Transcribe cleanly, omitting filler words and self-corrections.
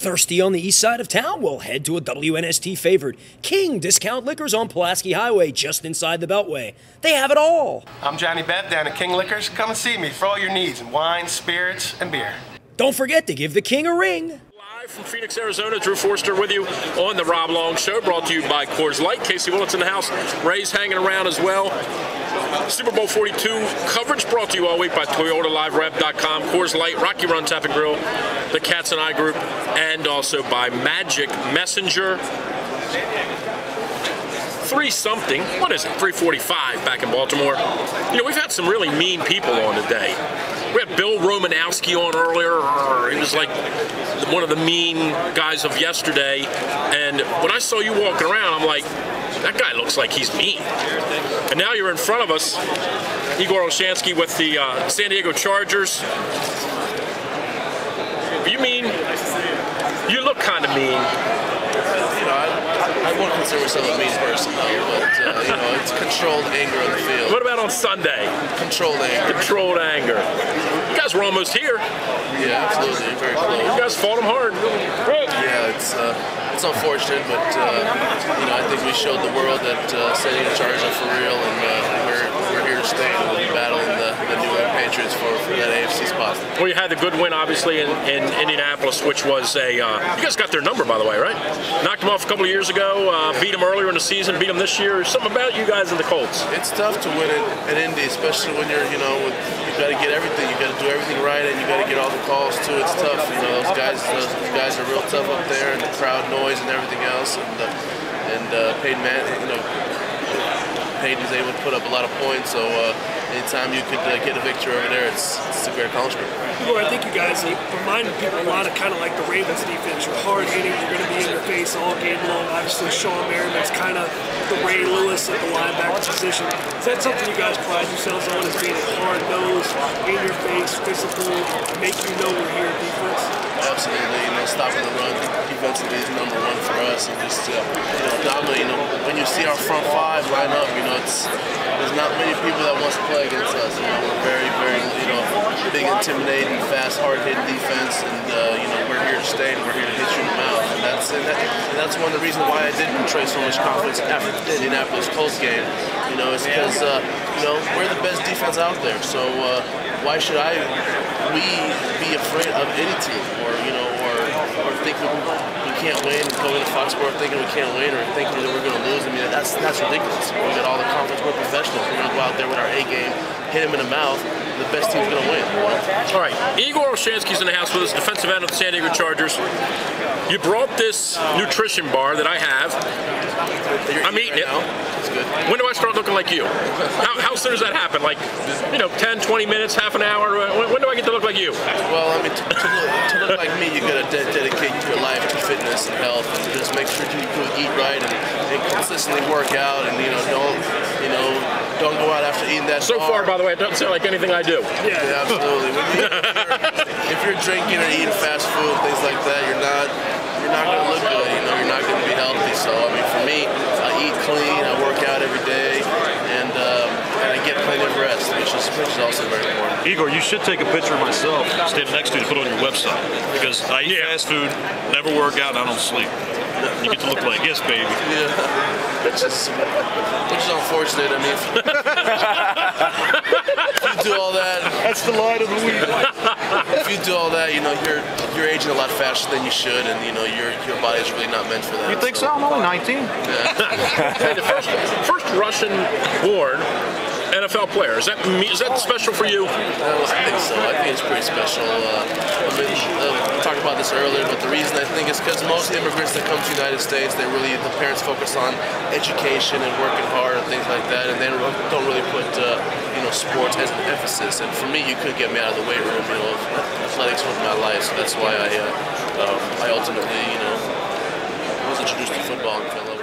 Thirsty on the east side of town? Well, head to a WNST favored King Discount Liquors on Pulaski Highway, just inside the Beltway. They have it all. I'm Johnny Bev down at King Liquors. Come and see me for all your needs in wine, spirits, and beer. Don't forget to give the King a ring. Live from Phoenix, Arizona, Drew Forster with you on the Rob Long Show, brought to you by Coors Light. Casey Willett's in the house. Ray's hanging around as well. Super Bowl 42 coverage brought to you all week by ToyotaLiveRev.com, Coors Light, Rocky Run Tap and Grill, the Cats and I Group, and also by Magic Messenger. 3-something, what is it, 3:45 back in Baltimore. You know, we've had some really mean people on today. We had Bill Romanowski on earlier. He was like one of the mean guys of yesterday. And when I saw you walking around, I'm like, that guy looks like he's mean. And now you're in front of us, Igor Olshansky with the San Diego Chargers. You mean, you look kind of mean. You know, I wouldn't consider myself a mean person, though, but, you know, it's controlled anger on the field. What about on Sunday? Controlled anger. Controlled anger. You guys were almost here. Yeah, absolutely. Very close. You guys fought them hard. Yeah, it's unfortunate, but, you know, I think we showed the world that San Diego Chargers are for real, and we're here to stay, and we'll be battling the New England Patriots for that AFC spot. Well, you had the good win, obviously, in Indianapolis, which was a, you guys got their number, by the way, right? Knocked them off a couple of years ago, beat them earlier in the season, beat them this year. There's something about you guys and the Colts. It's tough to win in Indy, especially when you're, you know, you got to get everything. You got to do everything right, and you got to get all the calls too. It's tough. You know, those guys are real tough up there, and the crowd noise and everything else. And Peyton Peyton's able to put up a lot of points. So anytime you could get a victory over there, it's a great accomplishment. Igor, I think you guys reminded people a lot of kind of like the Ravens defense. You're hard hitting. You're going to be in your face all game long. Obviously, Sean Merriman's kind of the Ray Lewis at the linebacker position. Is that something you guys pride yourselves on, as being hard-nosed, in your face, physical, make you know we're here defense? Absolutely. You know, stopping the run defensively is number one for us, and just you know, dominate. You know, when you see our front five line up, you know, there's not many people that wants to play against us. You know, we're very, you know, big, intimidating, fast, hard-hitting defense, and you know, we're here to stay, and we're here to hit you in the mouth. And that's one of the reasons why I did portray so much confidence after the Indianapolis Colts game. You know, it's because you know, we're the best defense out there. So why should we be afraid of any team, or you know, or think we can't win, and go into Foxborough thinking we can't win, or thinking that we're going to lose? I mean, that's ridiculous. We got all the confidence. We're professionals. We're going to go out there with our A game, hit him in the mouth. The best team's going to win. You know? All right, Igor Olshansky's in the house with us, defensive end of the San Diego Chargers. You brought this nutrition bar that I have. I'm eating it. It's good. When do I start looking like you? How soon does that happen? Like, you know, 10, 20 minutes, half an hour? When do I get to look like you? Well, I mean, to look like me, you got to dedicate your life to fitness and health, and just make sure you eat right and consistently work out, and don't go out after eating that. So far, by the way, it doesn't sound like anything I do. Yeah, absolutely. If you're drinking or eating fast food, things like that, you're not going to look good. You know, you're not going to be healthy. So, I mean, for me, I eat clean, I work out every day, and I get plenty of rest, which is also very important. Igor, you should take a picture of myself standing next to you to put on your website, because I eat fast food, never work out, and I don't sleep. You get to look like, yes, baby. Yeah, which is unfortunate. I mean, if you do all that, that's the line of the week. If you do all that, you know, you're aging a lot faster than you should, and you know, your body's really not meant for that. You think so? I'm only 19. Yeah. Hey, the first Russian-born NFL player. Is that special for you? I think so. I think it's pretty special. I mean, we talked about this earlier, but the reason I think is because most immigrants that come to the United States, the parents focus on education and working hard and things like that, and they don't really put you know, sports as an emphasis. And for me, you couldn't get me out of the weight room. You know, athletics was my life, so that's why I ultimately, you know, was introduced to football and fell in love with it.